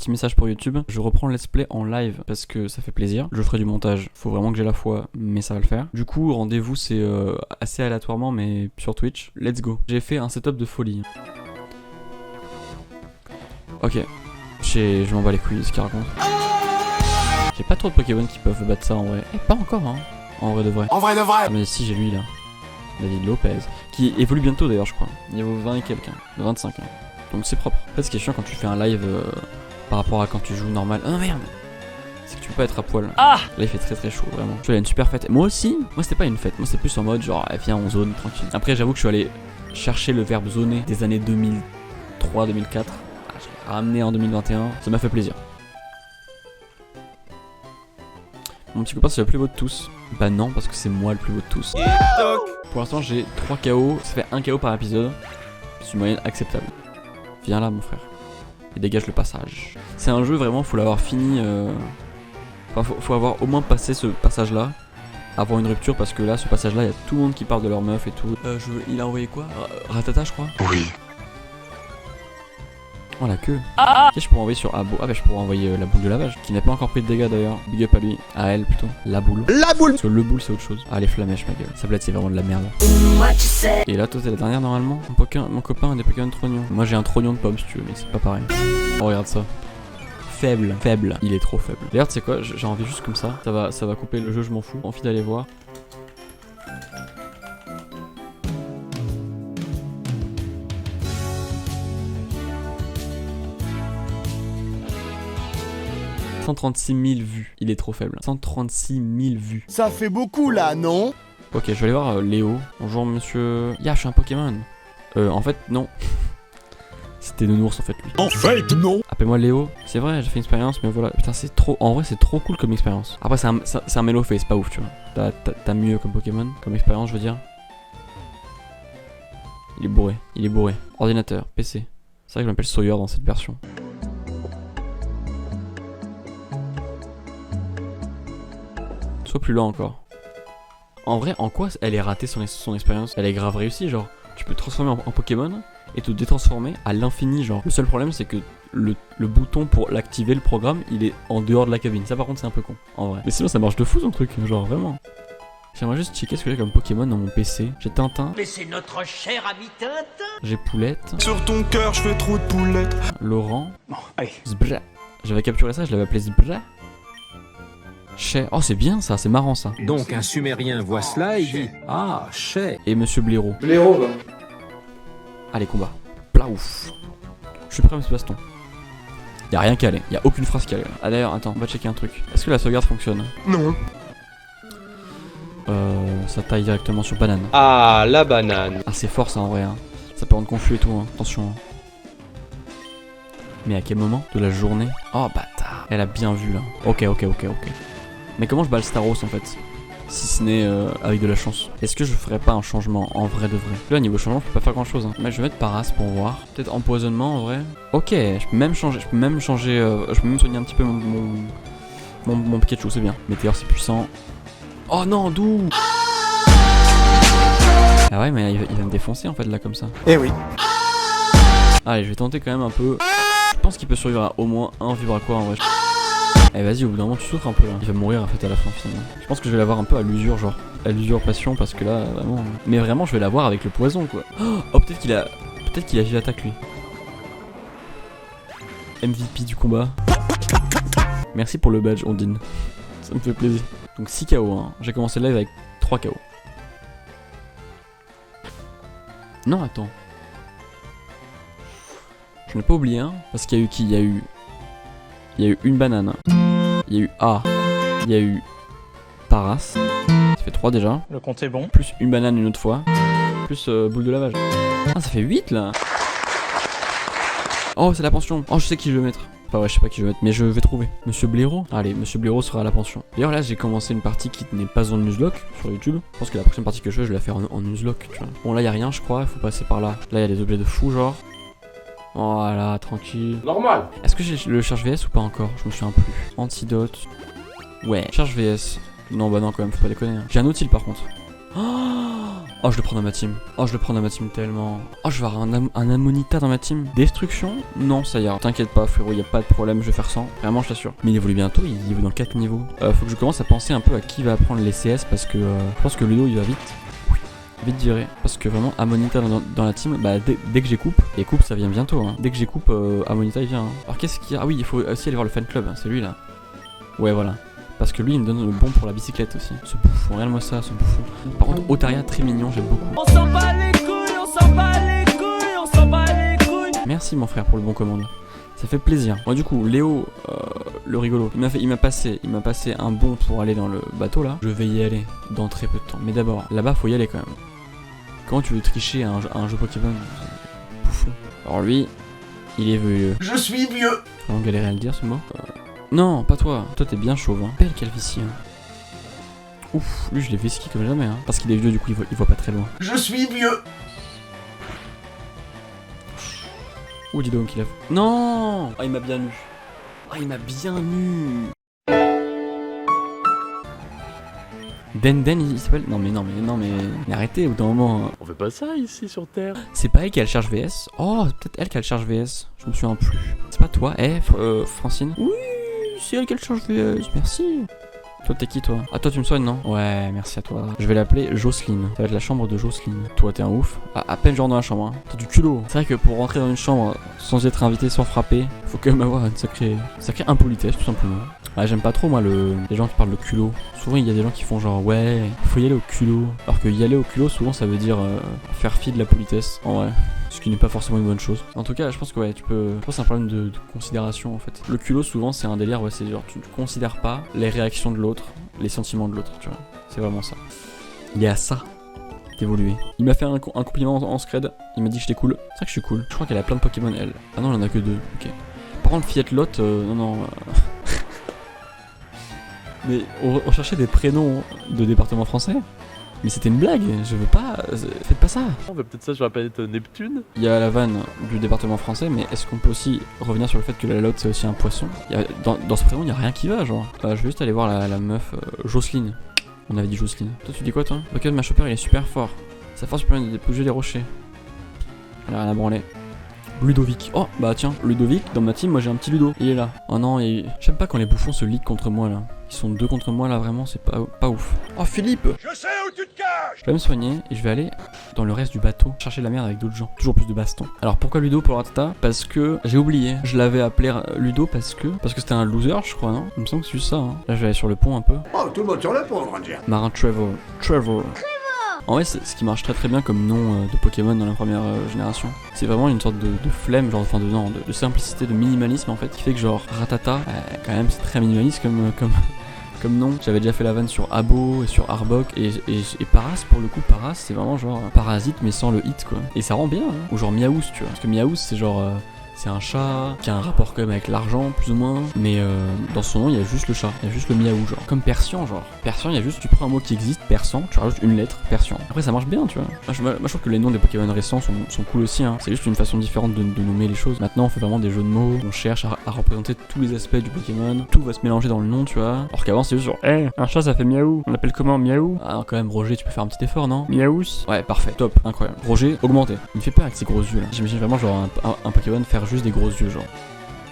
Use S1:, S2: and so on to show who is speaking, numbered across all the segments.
S1: petit message pour YouTube. Je reprends le let's play en live parce que ça fait plaisir. Je ferai du montage. Faut vraiment que j'ai la foi, mais ça va le faire. Du coup, rendez-vous, c'est assez aléatoirement, mais sur Twitch. Let's go. J'ai fait un setup de folie. Ok. Je m'en bats les couilles, ce qu'il raconte. J'ai pas trop de Pokémon qui peuvent battre ça en vrai. Eh, pas encore, hein. En vrai de vrai.
S2: En vrai de vrai.
S1: Ah, mais si, j'ai lui là. David Lopez. Qui évolue bientôt d'ailleurs, je crois. Niveau 20 et quelqu'un. 25 hein. Donc c'est propre. En fait, ce qui est chiant quand tu fais un live par rapport à quand tu joues normal. Oh merde! C'est que tu peux pas être à poil. Ah! Là, il fait très chaud, vraiment. Tu vois, il y a une super fête. Moi aussi, moi c'était pas une fête. Moi c'était plus en mode genre, viens, on zone tranquille. Après, j'avoue que je suis allé chercher le verbe zoner des années 2003-2004. Je l'ai ramené en 2021. Ça m'a fait plaisir. Mon petit copain, c'est le plus beau de tous. Bah non, parce que c'est moi le plus beau de tous. Pour l'instant, j'ai 3 KO. Ça fait 1 KO par épisode. C'est une moyenne acceptable. Viens là, mon frère. Et dégage le passage. C'est un jeu, vraiment, faut l'avoir fini. Enfin, faut avoir au moins passé ce passage-là. Avant une rupture, parce que là, ce passage-là, il y a tout le monde qui parle de leur meuf et tout. Il a envoyé quoi? Ratata, je crois.
S2: Oui.
S1: Oh la queue. Ok, je pourrais envoyer sur Abo. Ah bah je pourrais envoyer la boule de lavage, qui n'a pas encore pris de dégâts d'ailleurs. Big up à lui. À elle plutôt. La boule.
S2: La boule.
S1: Parce que le boule c'est autre chose. Ah les flamèches ma gueule. Sa blette c'est vraiment de la merde. Et là toi t'es la dernière normalement. Mon copain a des Pokémon trognons. Moi j'ai un trognon de pomme si tu veux, mais c'est pas pareil. Oh regarde ça. Faible. Il est trop faible. D'ailleurs tu sais quoi, j'ai envie juste comme ça. Ça va couper le jeu, je m'en fous. Envie d'aller voir. « 136 000 vues, il est trop faible. 136 000 vues.
S2: Ça fait beaucoup là, non?
S1: Ok, je vais aller voir Léo. Bonjour monsieur. Ya, je suis un Pokémon. En fait, non. C'était Nounours en fait lui.
S2: En fait, non.
S1: Appelle-moi Léo. C'est vrai, j'ai fait une expérience, mais voilà. Putain, c'est trop. En vrai, c'est trop cool comme expérience. Après, c'est un Melofay, c'est pas ouf, tu vois. T'as mieux comme Pokémon, comme expérience, je veux dire. Il est bourré. Ordinateur, PC. C'est vrai que je m'appelle Sawyer dans cette version. Sois plus lent encore. En vrai, en quoi elle est ratée son expérience? Elle est grave réussie, genre. Tu peux te transformer en Pokémon et te détransformer à l'infini, genre. Le seul problème, c'est que le bouton pour l'activer, le programme, il est en dehors de la cabine. Ça, par contre, c'est un peu con, en vrai. Mais sinon, ça marche de fou, son truc, genre, vraiment. J'aimerais juste checker ce que j'ai comme Pokémon dans mon PC. J'ai Tintin.
S3: Mais c'est notre cher ami Tintin.
S1: J'ai Poulette.
S2: Sur ton cœur, je fais trop de poulettes.
S1: Laurent.
S2: Bon, allez.
S1: Zbra. J'avais capturé ça, je l'avais appelé Zbra. Chais. Oh, c'est bien ça, c'est marrant ça.
S4: Donc un sumérien voit cela et dit « Ah, Chais !»
S1: Et Monsieur Blaireau.
S5: Blaireau, va.
S1: Allez, combat. Plaouf. Je suis prêt, Monsieur Baston. Y'a rien qu'à aller, y'a aucune phrase qu'à aller. Ah d'ailleurs, attends, on va checker un truc. Est-ce que la sauvegarde fonctionne?
S2: Non.
S1: Ça taille directement sur banane.
S5: Ah, la banane.
S1: Ah, c'est fort ça en vrai, hein. Ça peut rendre confus et tout, hein. Attention. Hein. Mais à quel moment de la journée? Oh bâtard. Elle a bien vu là. Ok. Mais comment je bats le Staros en fait? Si ce n'est avec de la chance. Est-ce que je ferais pas un changement en vrai de vrai? Là niveau changement je peux pas faire grand chose hein. Mais je vais mettre Paras pour voir. Peut-être empoisonnement en vrai. Ok, je peux même changer, je peux même soigner un petit peu mon Pikachu, c'est bien. Météor c'est puissant. Oh non, d'où? Ah ouais mais il va me défoncer en fait là comme ça.
S2: Eh oui.
S1: Allez je vais tenter quand même un peu. Je pense qu'il peut survivre à au moins un Vibraquois en vrai. Eh vas-y, au bout d'un moment tu souffres un peu hein. Il va mourir en fait à la fin finalement. Je pense que je vais l'avoir un peu à l'usure genre. À l'usurpation parce que là vraiment. Mais vraiment je vais l'avoir avec le poison quoi. Oh peut-être qu'il a. Peut-être qu'il a vu l'attaque lui. MVP du combat. Merci pour le badge Ondine. Ça me fait plaisir. Donc 6 KO hein. J'ai commencé le live avec 3 KO. Non attends. Je n'ai pas oublié un, parce qu'il y a eu qui? Il y a eu une banane. Il y a eu A. Il y a eu Paras. Ça fait 3 déjà.
S6: Le compte est bon.
S1: Plus une banane une autre fois. Plus boule de lavage. Ah ça fait 8 là. Oh c'est la pension. Oh je sais qui je vais mettre. Enfin ouais je sais pas qui je vais mettre mais je vais trouver. Monsieur Blaireau. Allez Monsieur Blaireau sera à la pension. D'ailleurs là j'ai commencé une partie qui n'est pas en nuzlocke sur YouTube. Je pense que la prochaine partie que je fais je vais la faire en nuzlocke tu vois. Bon là y a rien je crois. Il faut passer par là. Là y a des objets de fou genre. Voilà, tranquille.
S5: Normal.
S1: Est-ce que j'ai le charge VS ou pas encore? Je me souviens plus. Antidote. Ouais. Charge VS. Non, bah non, quand même, faut pas déconner. Hein. J'ai un outil par contre. Oh Oh, je le prends dans ma team. Oh, je le prends dans ma team tellement. Oh, je vais avoir un Ammonita dans ma team. Destruction? Non, ça ira. T'inquiète pas, frérot, y a pas de problème, je vais faire 100. Vraiment, je t'assure. Mais il évolue bientôt, il évolue dans 4 niveaux. Faut que je commence à penser un peu à qui va apprendre les CS parce que je pense que Ludo il va vite. Oui, vite viré. Parce que vraiment, Ammonita dans la team, bah dès que j'ai coupe, et coupe ça vient bientôt. Hein. Dès que j'ai coupe, Ammonita il vient. Hein. Alors qu'est-ce qu'il y a? Ah oui, il faut aussi aller voir le fan club, hein. C'est lui là. Ouais, voilà. Parce que lui il me donne le bon pour la bicyclette aussi. Ce bouffon, regarde-moi ça, ce bouffon. Par contre, Otaria très mignon, j'aime beaucoup.
S3: On s'en bat les couilles, on s'en bat les couilles, on s'en bat les couilles.
S1: Merci mon frère pour le bon commande. Ça fait plaisir. Moi du coup, Léo, le rigolo, il m'a passé un bon pour aller dans le bateau là. Je vais y aller dans très peu de temps. Mais d'abord, là-bas faut y aller quand même. Comment tu veux tricher à un jeu Pokémon? Bouffon. Alors lui, il est vieux.
S2: Je suis vieux.
S1: On galérait à le dire ce mot. Non, pas toi. Toi t'es bien chauve. Hein. Belle calvitie. Hein. Ouf, lui je l'ai vesqué comme jamais. Hein. Parce qu'il est vieux du coup il voit pas très loin.
S2: Je suis vieux.
S1: Oh dis donc il a... Non. Ah il m'a bien eu. Ah il m'a bien eu. Den il s'appelle... Non mais arrêtez au bout d'un moment.
S5: On fait pas ça ici sur Terre.
S1: C'est pas elle qui a le charge VS. Oh c'est peut-être elle qui a le charge VS. Je me souviens plus. C'est pas toi, Francine? Oui, c'est elle qui a le charge VS, merci. Toi t'es qui toi? Ah toi tu me soignes non? Ouais merci à toi. Je vais l'appeler Jocelyne. Ça va être la chambre de Jocelyne. Toi t'es un ouf. Ah, à peine genre dans la chambre hein. T'as du culot. C'est vrai que pour rentrer dans une chambre sans être invité, sans frapper, faut quand même avoir une sacrée impolitesse tout simplement. Ouais j'aime pas trop moi les gens qui parlent de culot. Souvent il y a des gens qui font genre ouais faut y aller au culot. Alors que y aller au culot souvent ça veut dire faire fi de la politesse. En vrai. Ce qui n'est pas forcément une bonne chose. En tout cas, je pense que ouais, je pense que c'est un problème de considération en fait. Le culot, souvent, c'est un délire, ouais, c'est genre tu ne considères pas les réactions de l'autre, les sentiments de l'autre, tu vois. C'est vraiment ça. Il est à ça d'évoluer. Il m'a fait un compliment en scred, il m'a dit que j'étais cool. C'est vrai que je suis cool. Je crois qu'elle a plein de Pokémon, elle. Ah non, elle en a que 2, ok. Par contre, Fiat Lot, non. Mais on cherchait des prénoms de département français. Mais c'était une blague, je veux pas... Faites pas ça.
S5: On fait peut-être ça sur la planète Neptune.
S1: Il y a la vanne du département français, mais est-ce qu'on peut aussi revenir sur le fait que la lotte c'est aussi un poisson? Dans ce prénom, il y a rien qui va, genre. Je vais juste aller voir la meuf Jocelyne. On avait dit Jocelyne. Toi, tu dis quoi, toi? Ok, ma chopper, il est super fort. Sa force permet de bouger les rochers. Elle a rien à branler. Ludovic. Oh, bah tiens, Ludovic, dans ma team, moi j'ai un petit Ludo. Il est là. Oh non, j'aime pas quand les bouffons se liguent contre moi, là. Ils sont 2 contre moi, là, vraiment, c'est pas ouf. Oh, Philippe!
S2: Je sais où tu te caches.
S1: Je vais me soigner et je vais aller dans le reste du bateau chercher de la merde avec d'autres gens. Toujours plus de bastons. Alors pourquoi Ludo pour le Ratata? Parce que j'ai oublié. Je l'avais appelé Ludo parce que c'était un loser, je crois, non? Il me semble que c'est juste ça. Hein. Là je vais aller sur le pont un peu.
S2: Oh, tout le monde sur le pont, Ranger.
S1: Marin Trevor. En vrai, c'est ce qui marche très bien comme nom de Pokémon dans la première génération. C'est vraiment une sorte de flemme, genre enfin de simplicité, de minimalisme en fait, qui fait que genre Ratata, quand même c'est très minimaliste comme nom. J'avais déjà fait la vanne sur Abo et sur Arbok et Paras, pour le coup Paras c'est vraiment genre parasite mais sans le hit quoi. Et ça rend bien, hein. Ou genre Miaous tu vois. Parce que Miaous c'est genre c'est un chat qui a un rapport quand même avec l'argent plus ou moins. Mais dans son nom il y a juste le chat, il y a juste le miaou genre. Comme Persian genre. Persian il y a juste, tu prends un mot qui existe, persan, tu rajoutes une lettre, Persian. Après ça marche bien tu vois. Moi je trouve que les noms des Pokémon récents sont cool aussi hein. C'est juste une façon différente de nommer les choses. Maintenant on fait vraiment des jeux de mots, on cherche à représenter tous les aspects du Pokémon. Tout va se mélanger dans le nom tu vois. Alors qu'avant c'est juste genre un chat ça fait miaou. On l'appelle comment miaou? Ah quand même Roger tu peux faire un petit effort non? Miaous. Ouais parfait, top, incroyable. Roger augmenté. Il me fait peur avec ses gros yeux là. J'imagine vraiment genre un Pokémon faire juste des gros yeux genre.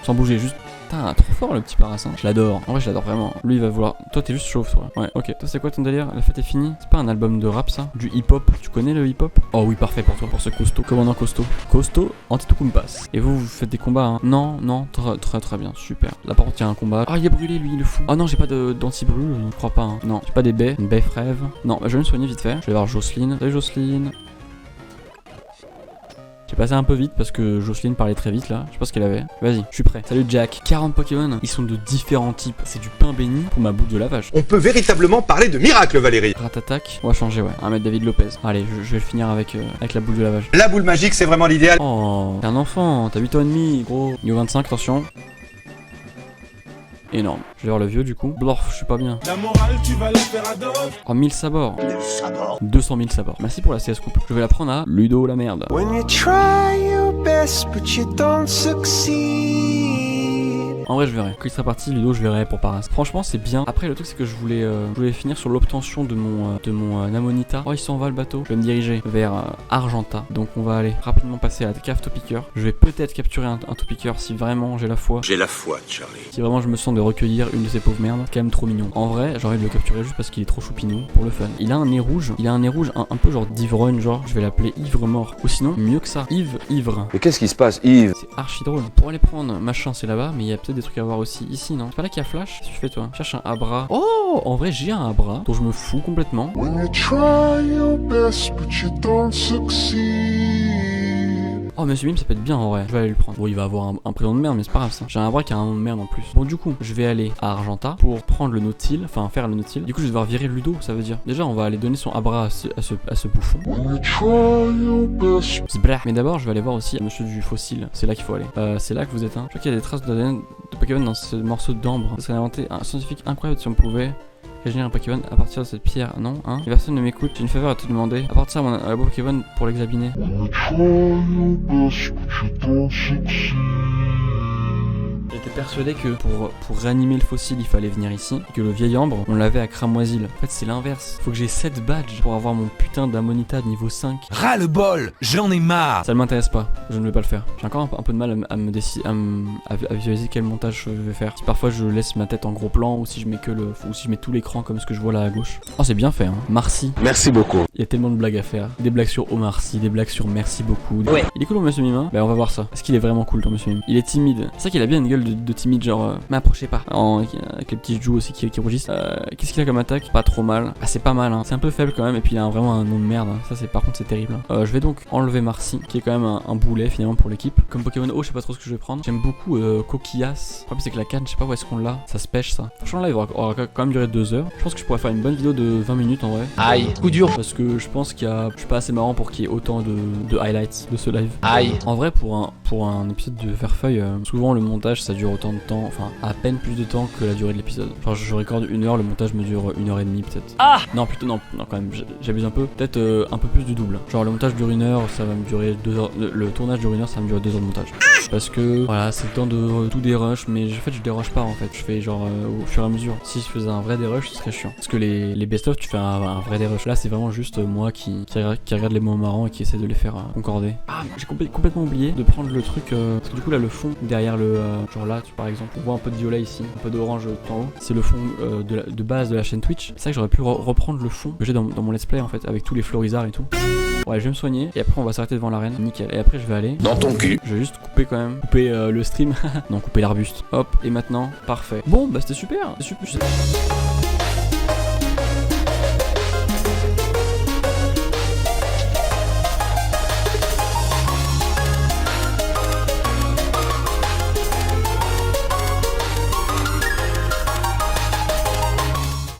S1: Sans bouger, juste... Putain, trop fort le petit Paras, hein. Je l'adore, en vrai je l'adore vraiment. Lui il va vouloir... Toi t'es juste chauve toi. Ouais, ok. Toi c'est quoi ton délire? La fête est finie? C'est pas un album de rap ça? Du hip-hop? Tu connais le hip-hop? Oh oui, parfait pour toi, pour ce costaud. Commandant costaud. Costaud, Antetokounmpas. Et vous faites des combats, hein? Non, très bien, super. Là par contre il y a un combat. Ah il est brûlé lui, le fou. Ah non, j'ai pas d'anti-brûle, je crois pas, hein. Non, j'ai pas des baies. Une baie frève. Non, bah, je vais me soigner vite fait. Je vais voir Jocelyne. Salut Jocelyne. J'ai passé un peu vite parce que Jocelyne parlait très vite là, je sais pas ce qu'elle avait. Vas-y, je suis prêt. Salut Jack. 40 Pokémon, ils sont de différents types. C'est du pain béni pour ma boule de lavage.
S6: On peut véritablement parler de miracle, Valérie.
S1: Ratatac, on va changer, ouais. On va mettre David Lopez. Allez, je vais le finir avec la boule de lavage.
S6: La boule magique, c'est vraiment l'idéal.
S1: Oh, t'es un enfant, t'as 8 ans et demi, gros. Niveau 25, attention. Énorme. Je vais voir le vieux du coup. Blorf, je suis pas bien.
S2: La morale, tu vas la faire à d'autres.
S1: Oh, 1000 sabords. 200 000 sabords. Merci pour la CS coupe. Je vais la prendre à Ludo la merde.
S7: When you try your best but you don't succeed,
S1: En vrai, je verrai. Quand il sera parti, Ludo, je verrai pour Paras. Franchement, c'est bien. Après, le truc, c'est que je voulais finir sur l'obtention de mon Amonita. Oh, il s'en va le bateau. Je vais me diriger vers Argenta. Donc, on va aller rapidement passer à la cave Topiqueur. Je vais peut-être capturer un Topiqueur si vraiment j'ai la foi.
S2: J'ai la foi, Charlie.
S1: Si vraiment je me sens de recueillir une de ces pauvres merdes, quand même trop mignon. En vrai, j'ai envie de le capturer juste parce qu'il est trop choupinou pour le fun. Il a un nez rouge. Il a un nez rouge un peu genre d'ivrogne, genre. Je vais l'appeler Ivre mort. Ou sinon, mieux que ça, Yves Ivre.
S7: Mais qu'est-ce qui se passe, Yves?
S1: C'est archi drôle. Pour aller prendre machin, c'est là-bas, mais il y a peut-être des trucs à voir aussi ici, non? C'est pas là qu'il y a Flash? Qu'est-ce que tu fais toi? Cherche un Abra. Oh, en vrai, j'ai un Abra dont je me fous complètement.
S8: When you try your best but you don't succeed.
S1: Oh, Monsieur Mime, ça peut être bien en vrai. Je vais aller le prendre. Bon, il va avoir un prénom de merde, mais c'est pas grave ça. J'ai un Abra qui a un nom de merde en plus. Bon, du coup, je vais aller à Argenta pour prendre le Nautil, enfin faire le Nautil. Du coup, je vais devoir virer Ludo, ça veut dire. Déjà, on va aller donner son Abra à ce bouffon.
S8: When you try your best.
S1: Zblah. Mais d'abord, je vais aller voir aussi Monsieur du Fossile. C'est là qu'il faut aller. C'est là que vous êtes, hein. Je crois qu'il y a des traces d'ADN de Pokémon dans ce morceau d'ambre. Ça serait inventé un scientifique incroyable si on pouvait régénérer un Pokémon à partir de cette pierre. Non, hein. Et personne ne m'écoute. J'ai une faveur à te demander. Apporte ça à mon Pokémon pour l'examiner.
S8: When you try your best but you don't succeed.
S1: J'étais persuadé que pour réanimer le fossile, il fallait venir ici. Et que le vieil ambre, on l'avait à Cramoisil. En fait, c'est l'inverse. Faut que j'ai 7 badges pour avoir mon putain d'Amonita de niveau 5.
S9: Ras le bol, j'en ai marre.
S1: Ça ne m'intéresse pas. Je ne vais pas le faire. J'ai encore un peu de mal à visualiser quel montage je vais faire. Si parfois je laisse ma tête en gros plan ou si je mets ou si je mets tout l'écran comme ce que je vois là à gauche. Oh, c'est bien fait, hein. Marcy.
S7: Merci beaucoup.
S1: Il y a tellement de blagues à faire. Des blagues sur Omar Sy, des blagues sur merci beaucoup. Ouais. Il est cool, Monsieur Mime, hein. Bah, on va voir ça. Est-ce qu'il est vraiment cool, ton Monsieur Mime? Il est timide. C'est vrai qu'il a bien une gueule de timide, genre m'approchez pas. Avec les petits joues aussi qui rougissent. Qu'est-ce qu'il a comme attaque? Pas trop mal. Ah, c'est pas mal, hein. C'est un peu faible quand même. Et puis il a vraiment un nom de merde. Ça, c'est par contre, c'est terrible. Je vais donc enlever Marcy, qui est quand même un boulet finalement pour l'équipe. Comme Pokémon O, je sais pas trop ce que je vais prendre. J'aime beaucoup Coquillas. Le problème, c'est que la canne, je sais pas où est-ce qu'on l'a. Ça se pêche, ça. Franchement, là, il aura quand même duré 2 heures. Je pense que je pourrais faire une bonne vidéo de 20 minutes en vrai.
S9: Aïe, coup dur.
S1: Parce que je pense je suis pas assez marrant pour qu'il y ait autant de highlights de ce live.
S9: Aïe.
S1: En vrai, pour un épisode de Verfeuille, souvent le montage ça dure autant de temps, enfin à peine plus de temps que la durée de l'épisode. Genre je recorde 1 heure, le montage me dure 1h30 peut-être. Ah non, plutôt non quand même, j'abuse un peu. Peut-être un peu plus du double. Genre le montage dure 1 heure, ça va me durer 2 heures. Le tournage dure 1 heure, ça va me durer 2 heures de montage. Parce que voilà, c'est le temps de tout dérush, mais en fait je dérush pas en fait. Je fais genre au fur et à mesure. Si je faisais un vrai dérush, ce serait chiant. Parce que les best-of, tu fais un vrai dérush. Là, c'est vraiment juste moi qui regarde les mots marrants et qui essaie de les faire concorder. Ah, j'ai complètement oublié de prendre le truc. Parce que du coup, là, le fond derrière le. Genre là, par exemple, on voit un peu de violet ici, un peu d'orange tout en haut. C'est le fond de base de la chaîne Twitch. C'est ça que j'aurais pu reprendre le fond que j'ai dans mon let's play en fait, avec tous les florizards et tout. Ouais, je vais me soigner et après on va s'arrêter devant l'arène. Nickel. Et après je vais aller
S2: Dans ton cul.
S1: Je vais juste couper quand même. Couper le stream. Non, couper l'arbuste. Hop, et maintenant, parfait. Bon, bah c'était super. C'est super.